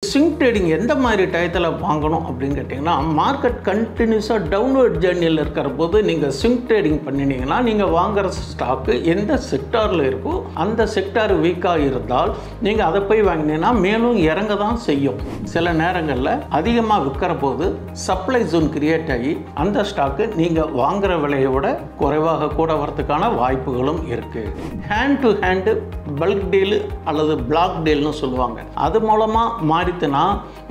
Swing trading எந்த மாதிரி டயத்தில் வாங்கணும் அப்படின்னு கேட்டிங்கன்னா, மார்க்கெட் கண்டினியூஸாக டவுன்வர்ட் ஜேர்னியில் இருக்கிற போது நீங்கள் ஸ்விங் ட்ரேடிங் பண்ணினீங்கன்னா, நீங்கள் வாங்குகிற ஸ்டாக்கு எந்த செக்டாரில் இருக்கோ அந்த செக்டார் வீக்காக இருந்தால் நீங்கள் அதை போய் வாங்கினீங்கன்னா மேலும் இறங்க தான் செய்யும். சில நேரங்களில் அதிகமாக விற்கிற போது சப்ளை ஜோன் கிரியேட் ஆகி அந்த ஸ்டாக்கு நீங்கள் வாங்குகிற விலையை விட குறைவாக கூட வரதுக்கான வாய்ப்புகளும் இருக்குது. Hand to hand bulk deal அல்லது பிளாக் டீல்னு சொல்லுவாங்க. அது மூலமாக மாறித்துனா,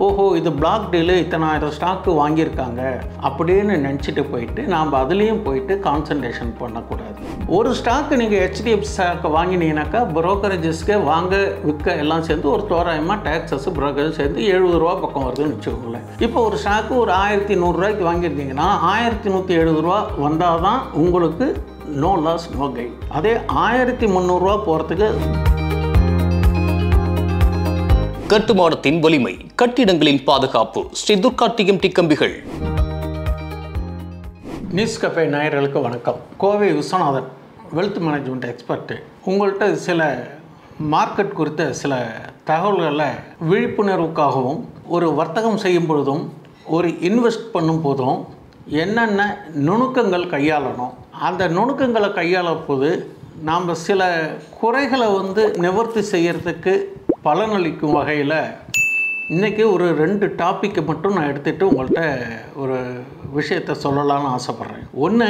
ஓஹோ இது பிளாக் டீலு இத்தனாயிரம் ஸ்டாக்கு வாங்கியிருக்காங்க அப்படின்னு நினச்சிட்டு போயிட்டு நாம் அதுலேயும் போயிட்டு கான்சன்ட்ரேஷன் பண்ணக்கூடாது. ஒரு ஸ்டாக்கு நீங்கள் HDFC ஸ்டாக்கை வாங்கினீங்கன்னாக்கா புரோக்கரேஜஸ்க்கு வாங்க விற்க எல்லாம் சேர்ந்து ஒரு தோராயமாக டேக்ஸஸ் புரோக்கரேஜ் சேர்ந்து 70 ரூபா பக்கம் வருதுன்னு வச்சுக்கோங்களேன். இப்போ ஒரு ஸ்டாக்கு ஒரு 1100 ரூபாய்க்கு வாங்கியிருந்தீங்கன்னா 1170 ரூபா வந்தால் தான் உங்களுக்கு நோ லாஸ் நோ கெயின். அதே 1300 ரூபா போகிறதுக்கு கட்டுமானத்தின் வலிமை, கட்டிடங்களின் பாதுகாப்பு, ஸ்ரீ துர்கா TMT கம்பிகள். நியூஸ் கஃபே நேயர்களுக்கு வணக்கம். Kovai Viswanathan, wealth management expert. உங்கள்கிட்ட சில மார்க்கெட் குறித்த சில தகவல்களை விழிப்புணர்வுக்காகவும் ஒரு வர்த்தகம் செய்யும் பொழுதும் ஒரு இன்வெஸ்ட் பண்ணும் போதும் என்னென்ன நுணுக்கங்கள் கையாளணும், அந்த நுணுக்கங்களை கையாளும் போது நாம் சில குறைகளை நிவர்த்தி செய்கிறதுக்கு பலனளிக்கும் வகையில் இன்றைக்கி ஒரு 2 டாப்பிக்கை மட்டும் நான் எடுத்துகிட்டு உங்கள்கிட்ட ஒரு விஷயத்தை சொல்லலாம்னு ஆசைப்பட்றேன். ஒன்று,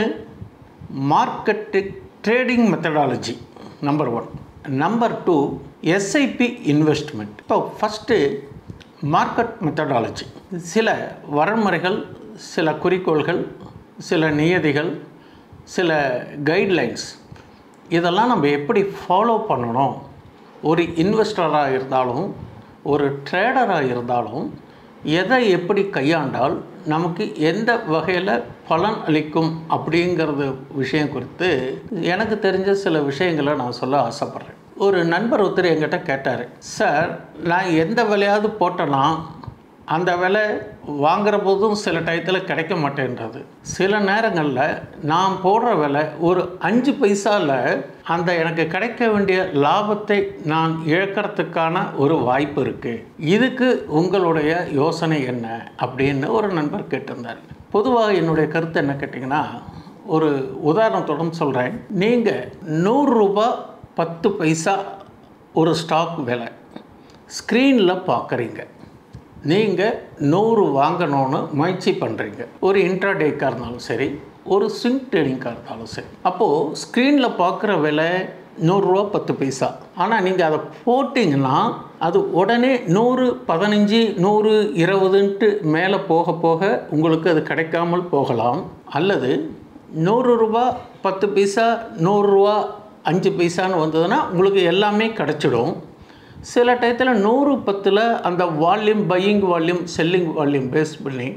market trading methodology number 1. Number 2, SIP investment. இப்போ ஃபஸ்ட்டு மார்க்கெட் மெத்தடாலஜி. சில வரன்முறைகள், சில குறிக்கோள்கள், சில நியதிகள், சில கைட்லைன்ஸ், இதெல்லாம் நம்ம எப்படி ஃபாலோ பண்ணணும். ஒரு இன்வெஸ்டராக இருந்தாலும் ஒரு ட்ரேடராக இருந்தாலும் எதை எப்படி கையாண்டால் நமக்கு எந்த வகையில் பலன் அளிக்கும் அப்படிங்கிறது விஷயம் குறித்து எனக்கு தெரிஞ்ச சில விஷயங்களை நான் சொல்ல ஆசைப்பட்றேன். ஒரு நண்பர் ஒருத்தர் என்கிட்ட கேட்டார், சார் நான் எந்த விலையாவது போட்டேன்னா அந்த விலை வாங்குகிற போதும் சில டயத்தில் கிடைக்க மாட்டேன்றது. சில நேரங்களில் நான் போடுற விலை ஒரு 5 பைசாவில் அந்த எனக்கு கிடைக்க வேண்டிய லாபத்தை நான் இழக்கிறதுக்கான ஒரு வாய்ப்பு இருக்குது. இதுக்கு உங்களுடைய யோசனை என்ன அப்படின்னு ஒரு நண்பர் கேட்டிருந்தார். பொதுவாக என்னுடைய கருத்து என்ன கேட்டிங்கன்னா, ஒரு உதாரணத்துடன் சொல்கிறேன். நீங்கள் 100 ரூபா 10 பைசா ஒரு ஸ்டாக் விலை ஸ்க்ரீனில் பார்க்குறீங்க. நீங்கள் 100 வாங்கணும்னு முயற்சி பண்ணுறீங்க. ஒரு இன்ட்ராடேக்காக இருந்தாலும் சரி, ஒரு ஸ்விங் ட்ரேடிங்காக இருந்தாலும் சரி. அப்போது ஸ்க்ரீனில் பார்க்குற விலை 100 ரூபா 10 பைசா. ஆனால் நீங்கள் அதை போட்டிங்கன்னா அது உடனே 100, 15, 100, 20ன்ட்டு மேலே போக போக உங்களுக்கு அது கிடைக்காமல் போகலாம். அல்லது 100 ரூபா 10 பைசா, 100 ரூபா 5 பைசான்னு வந்ததுன்னா உங்களுக்கு எல்லாமே கிடச்சிடும். சில டயத்தில் 100, 10ல் அந்த volume, buying volume, selling volume base பண்ணி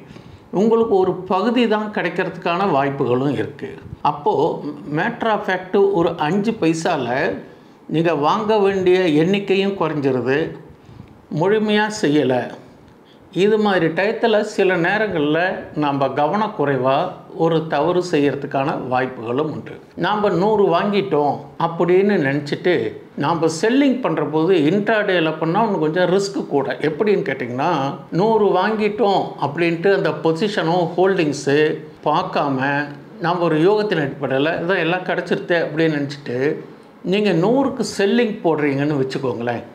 உங்களுக்கு ஒரு பகுதி தான் கிடைக்கிறதுக்கான வாய்ப்புகளும் இருக்குது. அப்போது மேட்ரு ஆஃப் ஃபேக்ட்டு ஒரு 5 பைசாவில் நீங்கள் வாங்க வேண்டிய எண்ணிக்கையும் குறைஞ்சிருது, முழுமையாக செய்யலை. இது மாதிரி டயத்தில் சில நேரங்களில் நாம் கவனக்குறைவாக ஒரு தவறு செய்கிறதுக்கான வாய்ப்புகளும் உண்டு. நாம் 100 வாங்கிட்டோம் அப்படின்னு நினச்சிட்டு நாம் செல்லிங் பண்ணுற போது இன்ட்ராடேயில் பண்ணால் இன்னும் கொஞ்சம் ரிஸ்க்கு கூட. எப்படின்னு கேட்டிங்கன்னா, 100 வாங்கிட்டோம் அப்படின்ட்டு அந்த பொசிஷனும் ஹோல்டிங்ஸு பார்க்காம நாம் ஒரு யோகத்தின் அடிப்படையில் இதான் எல்லாம் கிடச்சிருத்தே அப்படின்னு நினச்சிட்டு நீங்கள் 100க்கு செல்லிங் போடுறீங்கன்னு வச்சுக்கோங்களேன்.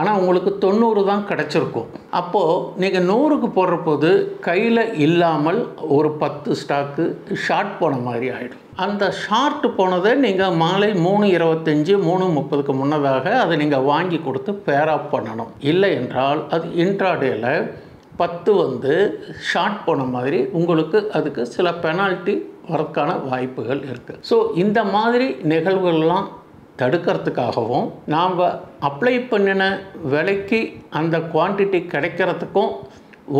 ஆனால் உங்களுக்கு 90 தான் கிடச்சிருக்கும். அப்போது நீங்கள் 100க்கு போடுற போது கையில் இல்லாமல் ஒரு 10 ஸ்டாக்கு ஷார்ட் போன மாதிரி ஆகிடும். அந்த ஷார்ட் போனதை நீங்கள் மாலை 3:25, 3:30க்கு முன்னதாக அதை நீங்கள் வாங்கி கொடுத்து பேர் ஆஃப் பண்ணணும். இல்லை என்றால் அது இன்ட்ராடேயில் 10 ஷார்ட் போன மாதிரி உங்களுக்கு அதுக்கு சில பெனால்ட்டி வரதுக்கான வாய்ப்புகள் இருக்குது. ஸோ இந்த மாதிரி நிகழ்வுகள்லாம் தடுக்கிறதுக்காகவும் நாம் அப்ளை பண்ணின விலைக்கு அந்த குவான்டிட்டி கிடைக்கிறதுக்கும்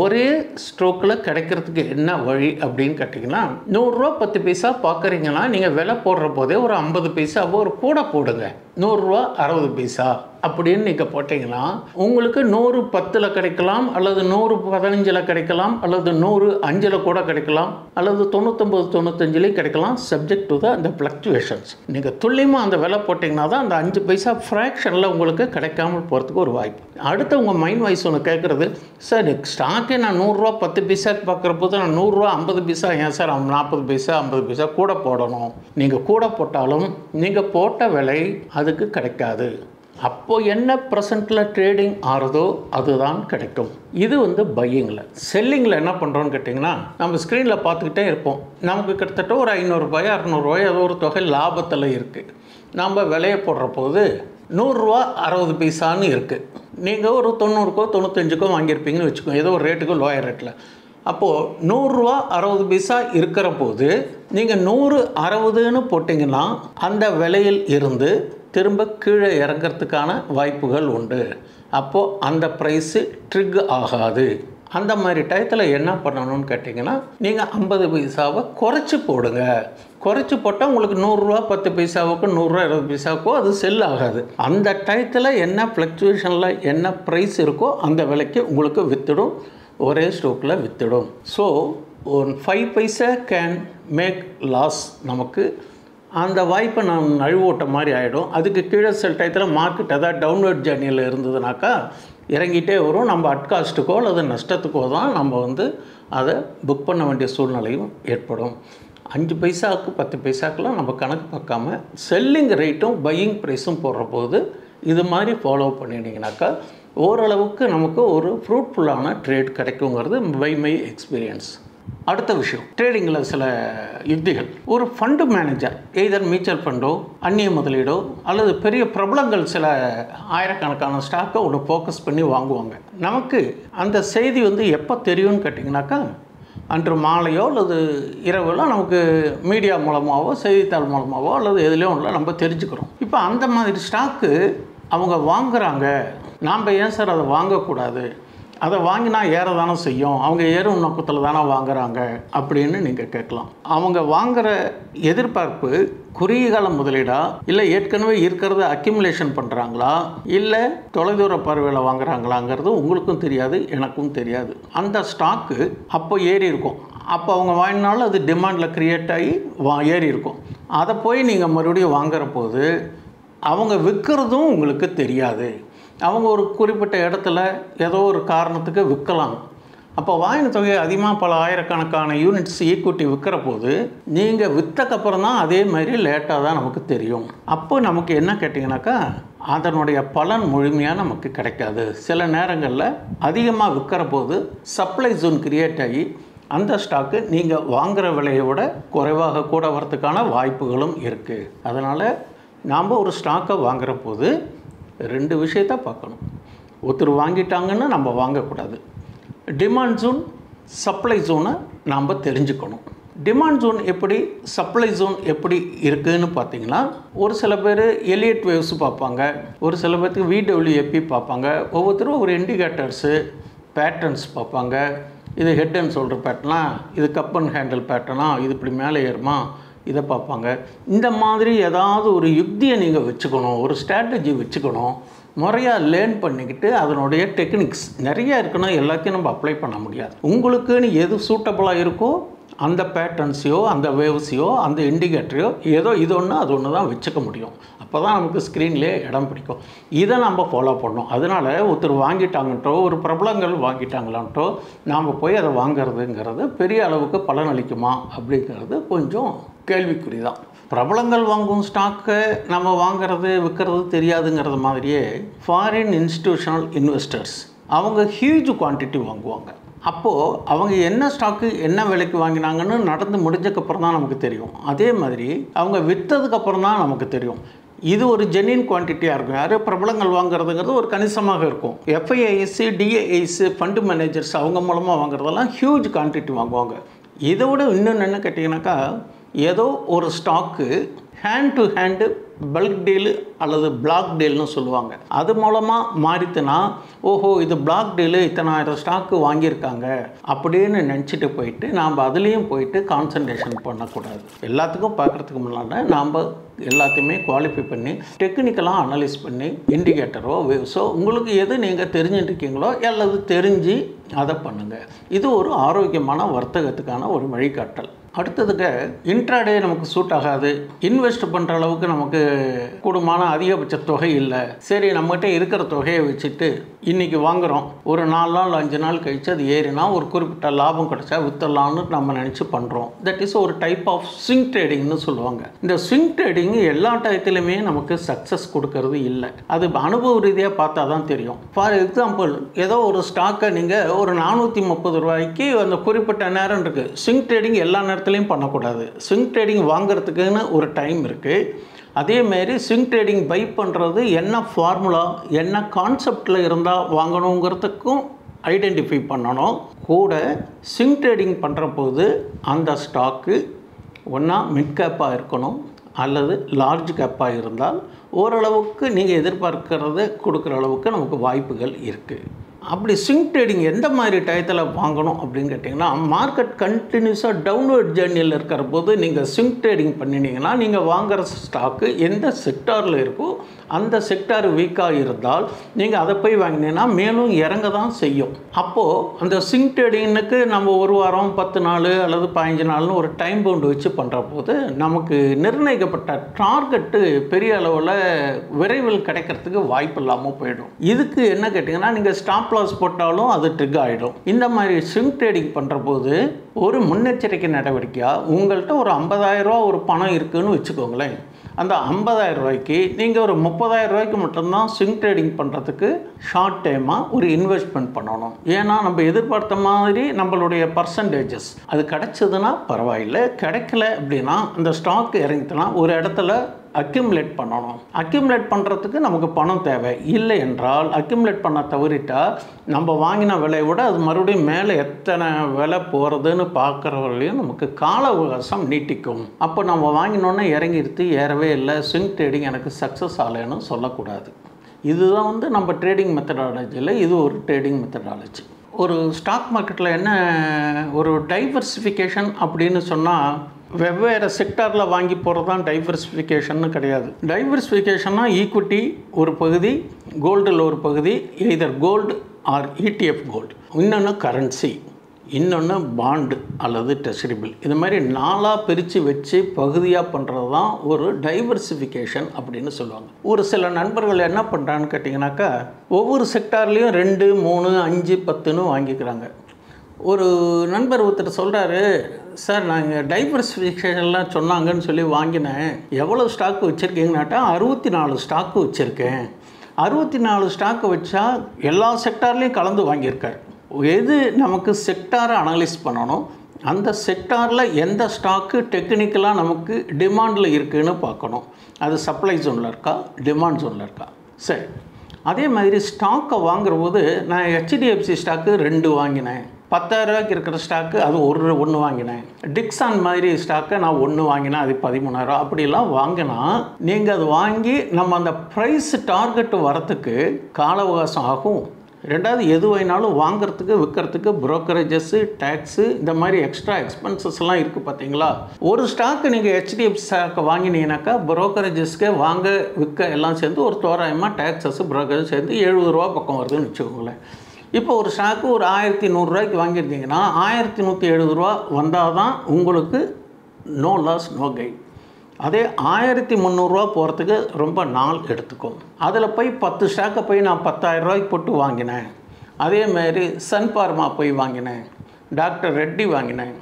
ஒரே ஸ்ட்ரோக்கில் கிடைக்கிறதுக்கு என்ன வழி அப்படின்னு கேட்டிங்கன்னா, 100 ரூபா 10 பைசா பார்க்குறீங்கன்னா நீங்கள் விலை போடுற போதே ஒரு 50 பைசாவோ ஒரு கூட போடுங்க. ரூ. 100.60 அப்படின்னு நீங்கள் போட்டிங்கன்னா உங்களுக்கு 110 கிடைக்கலாம், அல்லது 115 கிடைக்கலாம், அல்லது 105 கூட கிடைக்கலாம், அல்லது 99-95 கிடைக்கலாம், சப்ஜெக்ட் டு அந்த ஃப்ளக்சுவேஷன்ஸ். நீங்கள் துல்லியமாக அந்த விலை போட்டிங்கன்னா தான் அந்த 5 பைசா ஃப்ராக்ஷனில் உங்களுக்கு கிடைக்காமல் போகிறதுக்கு ஒரு வாய்ப்பு. அடுத்து உங்கள் மைண்ட் வாய்ஸ் ஒன்று கேட்குறது, சார் ஸ்டாக்கே நான் 100 ரூபா 10 பைசாக்கு பார்க்குற போது நான் 100 ரூபா 50 பைசா ஏன் சார் 40 பைசா 50 பைசா கூட போடணும்? நீங்கள் கூட போட்டாலும் நீங்கள் போட்ட விலை அதுக்கு கிடைக்காது. அப்போது என்ன ப்ரெசண்ட்டில் ட்ரேடிங் ஆகிறதோ அதுதான் கிடைக்கும். இது பையிங்கில். செல்லிங்கில் என்ன பண்ணுறோன்னு கேட்டிங்கன்னா, நம்ம ஸ்க்ரீனில் பார்த்துக்கிட்டே இருப்போம். நமக்கு கிட்டத்தட்ட ஒரு 500 ரூபாய் 600 ரூபாய் ஏதோ ஒரு தொகை லாபத்தில் இருக்குது. நம்ம விலையை போடுற போது 100 ரூபா 60 பைசான்னு இருக்குது. நீங்கள் ஒரு 90க்கோ 95க்கோ வாங்கியிருப்பீங்கன்னு வச்சுக்கோங்க, ஏதோ ஒரு ரேட்டுக்கு லோயர் ரேட்டில். அப்போது 100 ரூபா 60 பைசா இருக்கிற போது நீங்கள் 160ன்னு போட்டிங்கன்னா அந்த விலையில் இருந்து திரும்ப கீழே இறங்கிறதுக்கான வாய்ப்புகள் உண்டு. அப்போது அந்த ப்ரைஸு ட்ரிக் ஆகாது. அந்த மாதிரி டயத்தில் என்ன பண்ணணும்னு கேட்டிங்கன்னா, நீங்கள் 50 பைசாவை குறைச்சி போடுங்க. குறைச்சி போட்டால் உங்களுக்கு 100 ரூபா 10 பைசாவுக்கு 100 ரூபா 20 பைசாவுக்கோ அது செல் ஆகாது. அந்த டயத்தில் என்ன ஃப்ளக்சுவேஷனில் என்ன ப்ரைஸ் இருக்கோ அந்த விலைக்கு உங்களுக்கு விற்றுடும், ஒரே ஸ்டோக்கில் விற்றுடும். ஸோ ஒரு 5 பைசா கேன் மேக் லாஸ். நமக்கு அந்த வாய்ப்பை நான் நழுவோட்ட மாதிரி ஆகிடும். அதுக்கு கீழே சில டயத்தில் மார்க்கெட் ஏதாவது டவுன்வர்ட் ஜர்னியில் இருந்ததுனாக்கா இறங்கிட்டே வரும். நம்ம அட்காஸ்ட்டுக்கோ அல்லது நஷ்டத்துக்கோ தான் நம்ம அதை புக் பண்ண வேண்டிய சூழ்நிலையும் ஏற்படும். 5 பைசாவுக்கு 10 பைசாக்கெலாம் நம்ம கணக்கு பார்க்காம செல்லிங் ரேட்டும் பையிங் ப்ரைஸும் போடுற போது இது மாதிரி ஃபாலோ பண்ணிட்டீங்கனாக்கா ஓரளவுக்கு நமக்கு ஒரு ஃப்ரூட்ஃபுல்லான ட்ரேட் கிடைக்குங்கிறது பை மை எக்ஸ்பீரியன்ஸ். அடுத்த விஷயம், ட்ரேடிங்கில் சில யுக்திகள். ஒரு ஃபண்டு மேனேஜர் எய்தர் மியூச்சுவல் ஃபண்டோ அந்நிய முதலீடோ அல்லது பெரிய பிரபலங்கள் சில ஆயிரக்கணக்கான ஸ்டாக்கை ஒன்று ஃபோக்கஸ் பண்ணி வாங்குவாங்க. நமக்கு அந்த செய்தி எப்போ தெரியும்னு கேட்டிங்கனாக்கா, அன்று மாலையோ அல்லது இரவுலாம் நமக்கு மீடியா மூலமாகவோ செய்தித்தாள் மூலமாகவோ அல்லது எதுலேயோ ஒன்றில் நம்ம தெரிஞ்சுக்கிறோம். இப்போ அந்த மாதிரி ஸ்டாக்கு அவங்க வாங்குகிறாங்க, நாம் ஏன் சார் அதை வாங்கக்கூடாது? அதை வாங்கினா ஏற தானே செய்யும், அவங்க ஏறும் நோக்கத்தில் தானே வாங்குகிறாங்க அப்படின்னு நீங்கள் கேட்கலாம். அவங்க வாங்குகிற எதிர்பார்ப்பு குறுகிய கால முதலீடா, இல்லை ஏற்கனவே இருக்கிறத அக்யூமுலேஷன் பண்ணுறாங்களா, இல்லை தொலைதூர பார்வையில் வாங்குறாங்களாங்கிறது உங்களுக்கும் தெரியாது, எனக்கும் தெரியாது. அந்த ஸ்டாக்கு அப்போ ஏறி இருக்கும். அப்போ அவங்க வாங்கினாலும் அது டிமாண்டில் க்ரியேட் ஆகி ஏறி இருக்கும். அதை போய் நீங்கள் மறுபடியும் வாங்குகிற போது அவங்க விற்கிறதும் உங்களுக்கு தெரியாது. அவங்க ஒரு குறிப்பிட்ட இடத்துல ஏதோ ஒரு காரணத்துக்கு விற்கலாம். அப்போ வாங்கின தொகையை அதிகமாக பல ஆயிரக்கணக்கான யூனிட்ஸ் ஈக்விட்டி விற்கிற போது நீங்கள் விற்றக்கப்புறம் தான் அதே மாதிரி லேட்டாக தான் நமக்கு தெரியும். அப்போ நமக்கு என்ன கேட்டிங்கனாக்கா, அதனுடைய பலன் முழுமையாக நமக்கு கிடைக்காது. சில நேரங்களில் அதிகமாக விற்கிற போது சப்ளை ஜோன் கிரியேட் ஆகி அந்த ஸ்டாக்கு நீங்கள் வாங்குகிற விலையை விட குறைவாக கூட வரத்துக்கான வாய்ப்புகளும் இருக்குது. அதனால் நாம் ஒரு ஸ்டாக்கை வாங்குகிற போது 2 விஷயத்தை பார்க்கணும். ஒருத்தர் வாங்கிட்டாங்கன்னா நம்ம வாங்கக்கூடாது. டிமாண்ட் ஜோன் சப்ளை ஜோனை நாம் தெரிஞ்சுக்கணும். டிமாண்ட் ஜோன் எப்படி, சப்ளை ஜோன் எப்படி இருக்குதுன்னு பார்த்தீங்கன்னா, ஒரு சில பேர் எலியட் வேவ்ஸ் பார்ப்பாங்க, ஒரு சில பேருக்கு VWAP பார்ப்பாங்க, ஒவ்வொருத்தரும் ஒரு இண்டிகேட்டர்ஸு பேட்டர்ன்ஸ் பார்ப்பாங்க. இது ஹெட் அண்ட் ஷோல்டர் பேட்டர்னா, இது கப் அண்ட் ஹேண்டில் பேட்டர்னா, இது இப்படி மேலே ஏறுமா, இதை பார்ப்பாங்க. இந்த மாதிரி ஏதாவது ஒரு யுக்தியை நீங்கள் வச்சுக்கணும், ஒரு ஸ்ட்ராட்டஜி வச்சுக்கணும். முறையாக லேர்ன் பண்ணிக்கிட்டு அதனுடைய டெக்னிக்ஸ் நிறையா இருக்கணும். எல்லாத்தையும் நம்ம அப்ளை பண்ண முடியாது. உங்களுக்குன்னு எது சூட்டபுளாக இருக்கோ அந்த பேட்டர்ன்ஸையோ அந்த வேவ்ஸையோ அந்த இண்டிகேட்டரையோ ஏதோ இது ஒன்று அது ஒன்று தான் வச்சுக்க முடியும். அப்போ தான் நமக்கு ஸ்க்ரீன்லேயே இடம் பிடிக்கும். இதை நம்ம ஃபாலோ பண்ணோம். அதனால் ஒருத்தர் வாங்கிட்டாங்கன்ட்டோ ஒரு பிரபலங்கள் வாங்கிட்டாங்களான்ட்டோ நாம் போய் அதை வாங்கிறதுங்கிறது பெரிய அளவுக்கு பலனளிக்குமா அப்படிங்கிறது கொஞ்சம் கேள்விக்குறி தான். பிரபலங்கள் வாங்கும் ஸ்டாக்கை நம்ம வாங்கிறது விற்கிறது தெரியாதுங்கிறது மாதிரியே ஃபாரின் இன்ஸ்டிடியூஷனல் இன்வெஸ்டர்ஸ் அவங்க ஹியூஜ் குவான்டிட்டி வாங்குவாங்க. அப்போது அவங்க என்ன ஸ்டாக்கு என்ன விலைக்கு வாங்கினாங்கன்னு நடந்து முடிஞ்சக்கப்புறம் தான் நமக்கு தெரியும். அதே மாதிரி அவங்க விற்றதுக்கப்புறம் தான் நமக்கு தெரியும். இது ஒரு ஜென்யூன் குவான்டிட்டியாக இருக்கும். யார் பிரபலங்கள் வாங்குறதுங்கிறது ஒரு கணிசமாக இருக்கும். FIIs DAIs ஃபண்டு மேனேஜர்ஸ் அவங்க மூலமாக வாங்குறதெல்லாம் ஹியூஜ் குவான்டிட்டி வாங்குவாங்க. இதை விட இன்னொன்று என்ன கேட்டிங்கனாக்கா, ஏதோ ஒரு stock hand to hand bulk deal அல்லது பிளாக் டீல்னு சொல்லுவாங்க. அது மூலமாக மாறித்துனா ஓஹோ இது பிளாக் டீலு இத்தனாயிரம் ஸ்டாக்கு வாங்கியிருக்காங்க அப்படின்னு நினச்சிட்டு போயிட்டு நாம் அதுலேயும் போயிட்டு கான்சன்ட்ரேஷன் பண்ணக்கூடாது. எல்லாத்துக்கும் பார்க்குறதுக்கு முன்னாடி நாம் எல்லாத்தையுமே குவாலிஃபை பண்ணி டெக்னிக்கலாக அனலைஸ் பண்ணி இண்டிகேட்டரோ வேவ்ஸோ உங்களுக்கு எது நீங்கள் தெரிஞ்சுட்டுருக்கீங்களோ அல்லது தெரிஞ்சு அதை பண்ணுங்கள். இது ஒரு ஆரோக்கியமான வர்த்தகத்துக்கான ஒரு வழிகாட்டல். அடுத்ததுக்கு இன்ட்ராடே நமக்கு சூட் ஆகாது, இன்வெஸ்ட் பண்ணுற அளவுக்கு நமக்கு கூடுமான அதிகபட்ச தொகை இல்லை, சரி நம்மகிட்ட இருக்கிற தொகையை வச்சுட்டு இன்றைக்கி வாங்குகிறோம், ஒரு 4 நாள் 5 நாள் கழித்து அது ஏறினா ஒரு குறிப்பிட்ட லாபம் கிடச்சா விற்றுலான்னு நம்ம நினச்சி பண்ணுறோம். தட் இஸ் ஒரு டைப் ஆஃப் ஸ்விங் ட்ரேடிங்னு சொல்லுவாங்க. இந்த ஸ்விங் ட்ரேடிங் எல்லா டயத்துலையுமே நமக்கு சக்ஸஸ் கொடுக்கறது இல்லை. அது அனுபவ ரீதியாக பார்த்தா தான் தெரியும். ஃபார் எக்ஸாம்பிள் ஏதோ ஒரு ஸ்டாக்கை நீங்கள் ஒரு 430 ரூபாய்க்கு அந்த குறிப்பிட்ட நேரம் இருக்குது. ஸ்விங் ட்ரேடிங் எல்லா நேரத்துலையும் பண்ணக்கூடாது. ஸ்விங் ட்ரேடிங் வாங்குறதுக்குன்னு ஒரு டைம் இருக்குது. அதேமாரி ஸ்விங் ட்ரேடிங் பை பண்ணுறது என்ன ஃபார்முலா என்ன கான்செப்டில் இருந்தால் வாங்கணுங்கிறதுக்கும் ஐடென்டிஃபை பண்ணணும். கூட ஸ்விங் ட்ரேடிங் பண்ணுற போது அந்த ஸ்டாக்கு ஒன்றா மிட் கேப்பாக இருக்கணும் அல்லது லார்ஜ் கேப்பாக இருந்தால் ஓரளவுக்கு நீங்கள் எதிர்பார்க்கறத கொடுக்குற அளவுக்கு நமக்கு வாய்ப்புகள் இருக்குது. அப்படி ஸ்விங் ட்ரேடிங் எந்த மாதிரி டயத்தில் வாங்கணும் அப்படின்னு கேட்டிங்கன்னா, மார்க்கெட் கண்டினியூஸாக டவுன்வர்ட் ஜேர்னியில் இருக்கிற போது நீங்கள் ஸ்விங் ட்ரேடிங் பண்ணினீங்கன்னா நீங்கள் வாங்குகிற ஸ்டாக்கு எந்த செக்டாரில் இருக்கோ அந்த செக்டார் வீக்காக இருந்தால் நீங்கள் அதை போய் வாங்கினீங்கன்னா மேலும் இறங்க தான் செய்யும். அப்போது அந்த ஸ்விங் ட்ரேடிங்னுக்கு நம்ம ஒரு வாரம் 10 நாள் அல்லது 15 நாள்னு ஒரு டைம் பவுண்டு வச்சு பண்ணுற போது நமக்கு நிர்ணயிக்கப்பட்ட டார்கெட்டு பெரிய அளவில் விரைவில் கிடைக்கிறதுக்கு வாய்ப்பு இல்லாமல் போயிடும். இதுக்கு என்ன கேட்டிங்கன்னா, நீங்கள் ஸ்டாப் லாஸ் போட்டாலும் அது ட்ரிக் ஆகிடும். இந்த மாதிரி ஸ்விங் ட்ரேடிங் பண்ணுற போது ஒரு முன்னெச்சரிக்கை நடவடிக்கையாக உங்கள்கிட்ட ஒரு 50,000 ரூபா ஒரு பணம் இருக்குதுன்னு வச்சுக்கோங்களேன். அந்த 50,000 ரூபாய்க்கு நீங்கள் ஒரு 30,000 ரூபாய்க்கு மட்டும்தான் ஸ்விங் ட்ரேடிங் பண்ணுறதுக்கு ஷார்ட் டைமாக ஒரு இன்வெஸ்ட்மெண்ட் பண்ணணும். ஏன்னா நம்ம எதிர்பார்த்த மாதிரி நம்மளுடைய பர்சன்டேஜஸ் அது கிடைச்சதுன்னா பரவாயில்லை, கிடைக்கல அப்படின்னா அந்த ஸ்டாக் இறங்கிட்டுனா ஒரு இடத்துல அக்யூமுலேட் பண்ணணும். அக்யூமுலேட் பண்ணுறதுக்கு நமக்கு பணம் தேவை. இல்லை என்றால் அக்யூமுலேட் பண்ண தவறிட்டால் நம்ம வாங்கின விலையை விட அது மறுபடியும் மேலே எத்தனை விலை போகிறதுன்னு பார்க்குறவர்களையும் நமக்கு கால அவகாசம் நீட்டிக்கும். அப்போ நம்ம வாங்கினோன்னே இறங்கிடுத்து ஏறவே இல்லை, ஸ்விங் ட்ரேடிங் எனக்கு சக்ஸஸ் ஆகலைன்னு சொல்லக்கூடாது. இதுதான் நம்ம ட்ரேடிங் மெத்தடாலஜியில் இது ஒரு ட்ரேடிங் மெத்தடாலஜி. ஒரு ஸ்டாக் மார்க்கெட்டில் என்ன ஒரு டைவர்சிஃபிகேஷன் அப்படின்னு சொன்னால், வெவ்வேறு செக்டாரில் வாங்கி போகிறது தான் டைவர்சிஃபிகேஷன்னு கிடையாது. டைவர்சிஃபிகேஷன்னா ஈக்விட்டி ஒரு பகுதி, கோல்டில் ஒரு பகுதி, either gold or ETF gold, இன்னொன்று கரன்சி, இன்னொன்று பாண்டு அல்லது ட்ரெஷரிபிள். இது மாதிரி 4ஆக பிரித்து வச்சு பகுதியாக பண்ணுறது தான் ஒரு டைவர்சிஃபிகேஷன் அப்படின்னு சொல்லுவாங்க. ஒரு சில நண்பர்கள் என்ன பண்ணுறான்னு கேட்டிங்கனாக்கா, ஒவ்வொரு செக்டார்லேயும் 2, 3, 5, 10ன்னு வாங்கிக்கிறாங்க. ஒரு நண்பர் ஒருத்தர் சொல்கிறாரு, சார் நாங்கள் டைவர்சிஃபிகேஷன்லாம் சொன்னாங்கன்னு சொல்லி வாங்கினேன், எவ்வளோ ஸ்டாக்கு வச்சுருக்கீங்கன்னாட்டா 64 ஸ்டாக்கு வச்சுருக்கேன். 64 ஸ்டாக்கு வச்சா எல்லா செக்டார்லேயும் கலந்து வாங்கியிருக்கார். எது நமக்கு செக்டாரை அனலைஸ் பண்ணணும், அந்த செக்டாரில் எந்த ஸ்டாக்கு டெக்னிக்கலாக நமக்கு டிமாண்டில் இருக்குதுன்னு பார்க்கணும். அது சப்ளை ஜோனில் இருக்கா டிமாண்ட் ஜோனில் இருக்கா. சரி, அதே மாதிரி ஸ்டாக்கை வாங்குற போது நான் HDFC ஸ்டாக்கு 2 வாங்கினேன், 10,000 ரூபாய்க்கு இருக்கிற ஸ்டாக்கு அது ஒன்று வாங்கினேன், டிக்ஸான் மாதிரி ஸ்டாக்கை நான் 1 வாங்கினேன், அது 13,000 அப்படிலாம் வாங்கினா நீங்கள் அது வாங்கி நம்ம அந்த ப்ரைஸ் டார்கெட் வரத்துக்கு கால அவகாசம் ஆகும். ரெண்டாவது எது வேணாலும் வாங்கிறதுக்கு விற்கிறதுக்கு ப்ரோக்கரேஜஸ்ஸு டேக்ஸு இந்த மாதிரி எக்ஸ்ட்ரா எக்ஸ்பென்சஸ்லாம் இருக்குது பார்த்தீங்களா. ஒரு ஸ்டாக்கு நீங்கள் HDFC ஸ்டாக்கை வாங்கினீங்கன்னாக்கா ப்ரோக்கரேஜஸ்க்கு வாங்க விற்க எல்லாம் சேர்ந்து ஒரு தோராயமாக டேக்ஸஸ் ப்ரோக்கரேஜ் சேர்ந்து 70 ரூபா பக்கம் வருதுன்னு வச்சுக்கோங்களேன். இப்போ ஒரு ஸ்டாக்கு ஒரு 1,100 ரூபாய்க்கு வாங்கியிருந்தீங்கன்னா 1,170 ரூபா வந்தால் தான் உங்களுக்கு நோ லாஸ் நோ கெயின். அதே 1,300 ரூபா போகிறதுக்கு ரொம்ப நாள் எடுத்துக்கும். அதில் போய் 10 ஸ்டாக்கை போய் நான் 10,000 ரூபாய்க்கு போட்டு வாங்கினேன். அதேமாரி சன் ஃபார்மா போய் வாங்கினேன், டாக்டர் ரெட்டி வாங்கினேன்,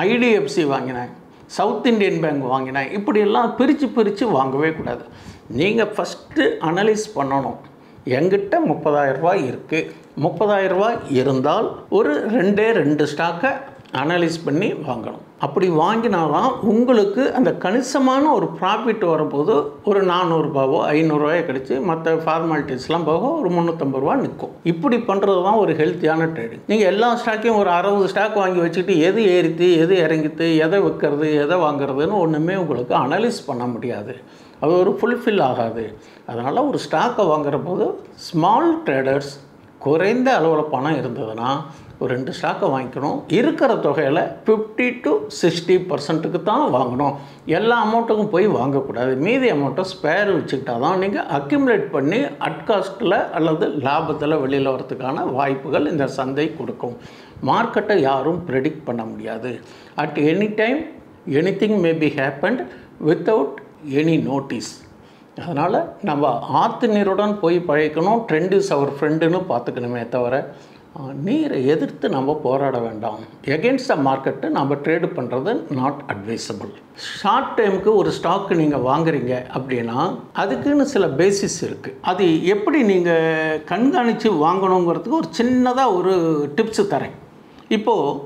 IDFC வாங்கினேன், சவுத் இண்டியன் பேங்க் வாங்கினேன். இப்படியெல்லாம் பிரித்து வாங்கவே கூடாது. நீங்கள் ஃபஸ்ட்டு அனலைஸ் பண்ணணும், எங்கிட்ட 30,000 ரூபாய் இருக்குது, 30,000 ரூபாய் இருந்தால் ஒரு 2 ஸ்டாக்கை அனலைஸ் பண்ணி வாங்கணும். அப்படி வாங்கினால்தான் உங்களுக்கு அந்த கணிசமான ஒரு ப்ராஃபிட் வரும்போது ஒரு 400 ரூபாவோ 500 ரூபாயோ கிடச்சி மற்ற ஃபார்மாலிட்டிஸ்லாம் போக ஒரு 350 ரூபா நிற்கும். இப்படி பண்ணுறது தான் ஒரு ஹெல்த்தியான ட்ரேடிங். நீங்கள் எல்லா ஸ்டாக்கையும் ஒரு 60 ஸ்டாக் வாங்கி வச்சுக்கிட்டு எது ஏறித்து எது இறங்கித்து எதை விற்கிறது எதை வாங்குறதுன்னு ஒன்றுமே உங்களுக்கு அனலைஸ் பண்ண முடியாது. அது ஒரு ஃபுல்ஃபில் ஆகாது. அதனால் ஒரு ஸ்டாக்கை வாங்குற போது ஸ்மால் ட்ரேடர்ஸ் குறைந்த அளவில் பணம் இருந்ததுன்னா ஒரு 2 ஸ்டாக்கை வாங்கிக்கணும். இருக்கிற தொகையில் 50 to 60% தான் வாங்கணும். எல்லா அமௌண்ட்டுக்கும் போய் வாங்கக்கூடாது. மீதி அமௌண்ட்டை ஸ்பேர் வச்சுக்கிட்டா தான் நீங்கள் அக்யூமுலேட் பண்ணி அட்காஸ்ட்டில் அல்லது லாபத்தில் வெளியில் வரதுக்கான வாய்ப்புகள் இந்த சந்தை கொடுக்கும். மார்க்கெட்டை யாரும் ப்ரெடிக்ட் பண்ண முடியாது. At any time anything may be happened without any notice. அதனால் நம்ம ஆற்று நீருடன் போய் பழகிக்கணும். ட்ரெண்ட் இஸ் அவர் ஃப்ரெண்டுன்னு பார்த்துக்கணுமே தவிர நீரை எதிர்த்து நம்ம போராட வேண்டாம். எகென்ஸ்ட் த மார்க்கெட்டு நம்ம ட்ரேடு பண்ணுறது நாட் அட்வைசபிள். ஷார்ட் டைமுக்கு ஒரு ஸ்டாக்கு நீங்கள் வாங்குறீங்க அப்படின்னா அதுக்குன்னு சில பேசிஸ் இருக்குது. அது எப்படி நீங்கள் கண்காணித்து வாங்கணுங்கிறதுக்கு ஒரு சின்னதாக ஒரு டிப்ஸு தரேன். இப்போது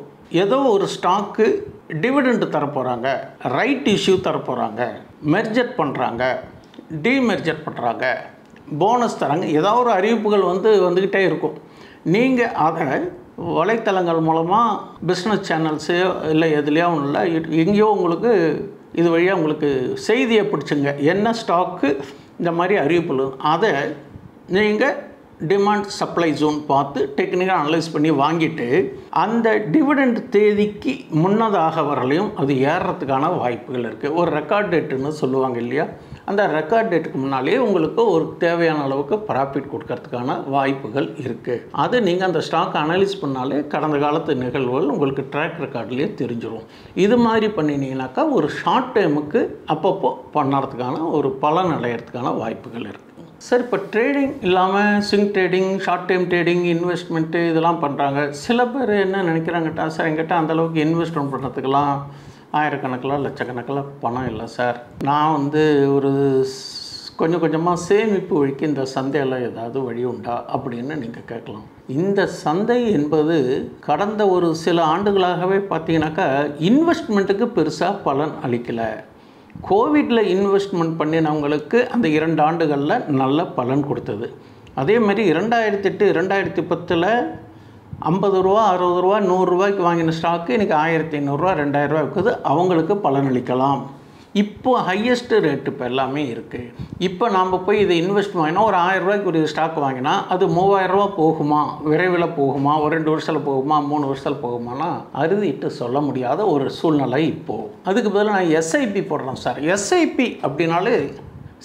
ஏதோ ஒரு ஸ்டாக்கு டிவிடெண்ட் தரப்போகிறாங்க, ரைட் இஷ்யூ தரப்போகிறாங்க, மெர்ஜர் பண்ணுறாங்க, டிமெர்ஜர் பண்ணுறாங்க, போனஸ் தராங்க, ஏதாவது ஒரு அறிவிப்புகள் வந்துக்கிட்டே இருக்கும். நீங்கள் அதை வலைத்தளங்கள் மூலமாக பிஸ்னஸ் சேனல்ஸு இல்லை எதுலையோ ஒன்றும் இல்லை, எங்கேயோ உங்களுக்கு இது வழியாக உங்களுக்கு செய்தியை பிடிச்சுங்க, என்ன ஸ்டாக்கு இந்த மாதிரி அறிவிப்புகள், அதை நீங்கள் டிமாண்ட் சப்ளை ஜோன் பார்த்து டெக்னிக்காக அனலைஸ் பண்ணி வாங்கிட்டு அந்த டிவிடெண்ட் தேதிக்கு முன்னதாக வரலையும் அது ஏறுறதுக்கான வாய்ப்புகள் இருக்குது. ஒரு ரெக்கார்ட் டேட்டுன்னு சொல்லுவாங்க இல்லையா, அந்த ரெக்கார்ட் டேட்டுக்கு முன்னாலே உங்களுக்கு ஒரு தேவையான அளவுக்கு ப்ராஃபிட் கொடுக்கறதுக்கான வாய்ப்புகள் இருக்குது. அது நீங்கள் அந்த ஸ்டாக் அனலைஸ் பண்ணாலே கடந்த காலத்து நிகழ்வுகள் உங்களுக்கு ட்ராக் ரெக்கார்ட்லேயே தெரிஞ்சிடும். இது மாதிரி பண்ணினீங்கனாக்கா ஒரு ஷார்ட் டைமுக்கு அப்பப்போ பண்ணுறதுக்கான ஒரு பலன் அடையிறதுக்கான வாய்ப்புகள் இருக்குது. சார், இப்போ ட்ரேடிங் இல்லாமல் swing trading, short time trading, investment இதெல்லாம் பண்ணுறாங்க. சில பேர் என்ன நினைக்கிறாங்கட்டா, சார் என்கிட்ட அந்தளவுக்கு இன்வெஸ்ட்மெண்ட் பண்ணுறதுக்கெல்லாம் ஆயிரக்கணக்கில் லட்சக்கணக்கில் பணம் இல்லை சார், நான் ஒரு கொஞ்சம் கொஞ்சமாக சேமிப்பு வழிக்கு இந்த சந்தையில் ஏதாவது வழி உண்டா அப்படின்னு நீங்கள் கேட்கலாம். இந்த சந்தை என்பது கடந்த ஒரு சில ஆண்டுகளாகவே பார்த்தீங்கன்னாக்கா இன்வெஸ்ட்மெண்ட்டுக்கு பெருசாக பலன் அளிக்கலை. கோவிட்டில் இன்வெஸ்ட்மெண்ட் பண்ணினவங்களுக்கு அந்த 2 ஆண்டுகளில் நல்ல பலன் கொடுத்தது. அதே மாதிரி 2008 2010 50 ரூபா 60 ரூபா 100 ரூபாய்க்கு வாங்கின ஸ்டாக்கு இன்றைக்கி 1500 ரூபா 2000 ரூபா இருக்குது, அவங்களுக்கு பலன் அளிக்கலாம். இப்போ ஹையஸ்ட்டு ரேட்டு இப்போ எல்லாமே இருக்குது. இப்போ நாம் போய் இதை இன்வெஸ்ட் வாங்கினா ஒரு 1000 ரூபாய்க்கு ஒரு ஸ்டாக் வாங்கினா அது 3000 ரூபா போகுமா, விரைவில் போகுமா, ஒரு 2 வருஷத்தில் போகுமா, 3 வருஷத்தில் போகுமானா அறுதிட்டு சொல்ல முடியாத ஒரு சூழ்நிலை இப்போது. அதுக்கு பதிலாக நான் எஸ்ஐபி போடுறேன் சார். எஸ்ஐபி அப்படின்னாலே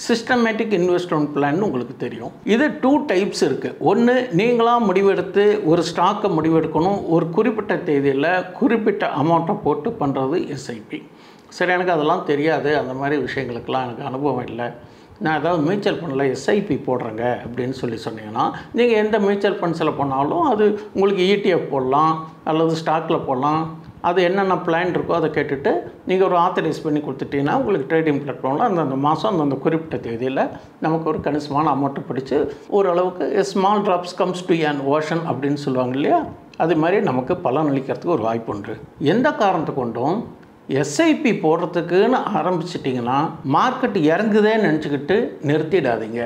சிஸ்டமேட்டிக் இன்வெஸ்ட்மெண்ட் பிளான் உங்களுக்கு தெரியும். இது 2 டைப்ஸ் இருக்குது. ஒன்று, நீங்களாக முடிவெடுத்து ஒரு ஸ்டாக்கை முடிவெடுக்கணும், ஒரு குறிப்பிட்ட தேதியில் குறிப்பிட்ட அமௌண்ட்டை போட்டு பண்ணுறது எஸ்ஐபி. சரி, எனக்கு அதெல்லாம் தெரியாது, அந்த மாதிரி விஷயங்களுக்கெல்லாம் எனக்கு அனுபவம் இல்லை, நான் ஏதாவது மியூச்சுவல் ஃபண்டில் எஸ்ஐபி போடுறேங்க அப்படின்னு சொன்னீங்கன்னா நீங்கள் எந்த மியூச்சுவல் ஃபண்ட்ஸில் போனாலும் அது உங்களுக்கு இடிஎஃப் போடலாம் அல்லது ஸ்டாக்கில் போடலாம். அது என்னென்ன பிளான் இருக்கோ அதை கேட்டுட்டு நீங்கள் ஒரு ஆத்தரைஸ் பண்ணி கொடுத்துட்டீங்கன்னா உங்களுக்கு ட்ரேடிங் பிளாட்ஃபார்மில் அந்தந்த மாதம் அந்த குறிப்பிட்ட தேதியில் நமக்கு ஒரு கணிசமான அமௌண்ட்டை பிடிச்சி ஓரளவுக்கு small drops comes to an ocean அப்படின்னு சொல்லுவாங்க இல்லையா, அது மாதிரி நமக்கு பலன் அளிக்கிறதுக்கு ஒரு வாய்ப்பு உண்டு. எந்த காரணத்தை கொண்டும் எஸ்ஐபி போடுறதுக்குன்னு ஆரம்பிச்சிட்டிங்கன்னா மார்க்கெட் இறங்குதேன்னு நினச்சிக்கிட்டு நிறுத்திடாதீங்க,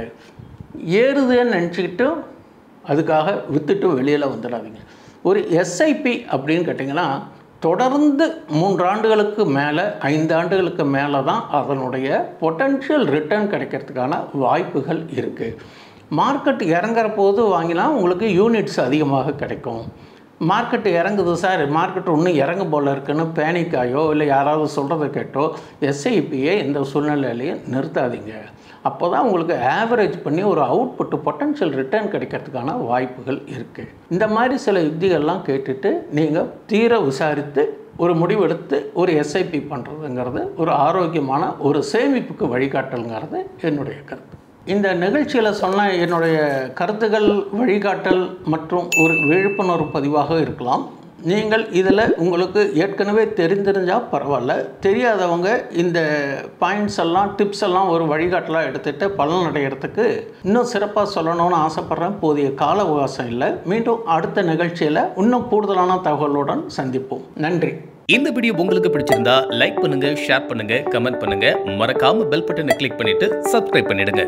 ஏறுதேன்னு நினச்சிக்கிட்டு அதுக்காக விற்றுட்டு வெளியில் வந்துடாதீங்க. ஒரு எஸ்ஐபி அப்படின்னு கேட்டிங்கன்னா தொடர்ந்து 3 ஆண்டுகளுக்கு மேலே 5 ஆண்டுகளுக்கு மேலே தான் அதனுடைய பொட்டன்ஷியல் ரிட்டர்ன் கிடைக்கிறதுக்கான வாய்ப்புகள் இருக்குது. மார்க்கெட் இறங்குற போது வாங்கினா உங்களுக்கு யூனிட்ஸ் அதிகமாக கிடைக்கும். மார்க்கெட் இறங்குது சார், மார்க்கெட் இன்னும் இறங்க போல் இருக்குன்னு பேனிக்காயோ இல்லை யாராவது சொல்கிறத கேட்டோ எஸ்ஐபியை எந்த சூழ்நிலையிலையும் நிறுத்தாதீங்க. அப்போ தான் உங்களுக்கு ஆவரேஜ் பண்ணி ஒரு அவுட்புட்டு பொட்டன்ஷியல் ரிட்டர்ன் கிடைக்கிறதுக்கான வாய்ப்புகள் இருக்குது. இந்த மாதிரி சில யுக்திகள்லாம் கேட்டுட்டு நீங்கள் தீர விசாரித்து ஒரு முடிவெடுத்து ஒரு எஸ்ஐபி பண்ணுறதுங்கிறது ஒரு ஆரோக்கியமான ஒரு சேமிப்புக்கு வழிகாட்டலுங்கிறது என்னுடைய கருத்து. இந்த நிகழ்ச்சியில் சொன்ன என்னுடைய கருத்துக்கள் வழிகாட்டல் மற்றும் ஒரு விழிப்புணர்வு பதிவாக இருக்கலாம். நீங்கள் இதில் உங்களுக்கு ஏற்கனவே தெரிஞ்சால் பரவாயில்ல, தெரியாதவங்க இந்த பாயிண்ட்ஸ் எல்லாம் டிப்ஸ் எல்லாம் ஒரு வழிகாட்டலாக எடுத்துகிட்டு பலன் அடைகிறதுக்கு இன்னும் சிறப்பாக சொல்லணும்னு ஆசைப்பட்றேன். போதிய கால அவகாசம் இல்லை. மீண்டும் அடுத்த நிகழ்ச்சியில் இன்னும் கூடுதலான தகவலுடன் சந்திப்போம். நன்றி. இந்த வீடியோ உங்களுக்கு பிடிச்சிருந்தா லைக் பண்ணுங்க, ஷேர் பண்ணுங்க, கமெண்ட் பண்ணுங்க, மறக்காம பெல் பட்டனை கிளிக் பண்ணிட்டு சப்ஸ்கிரைப் பண்ணிடுங்க.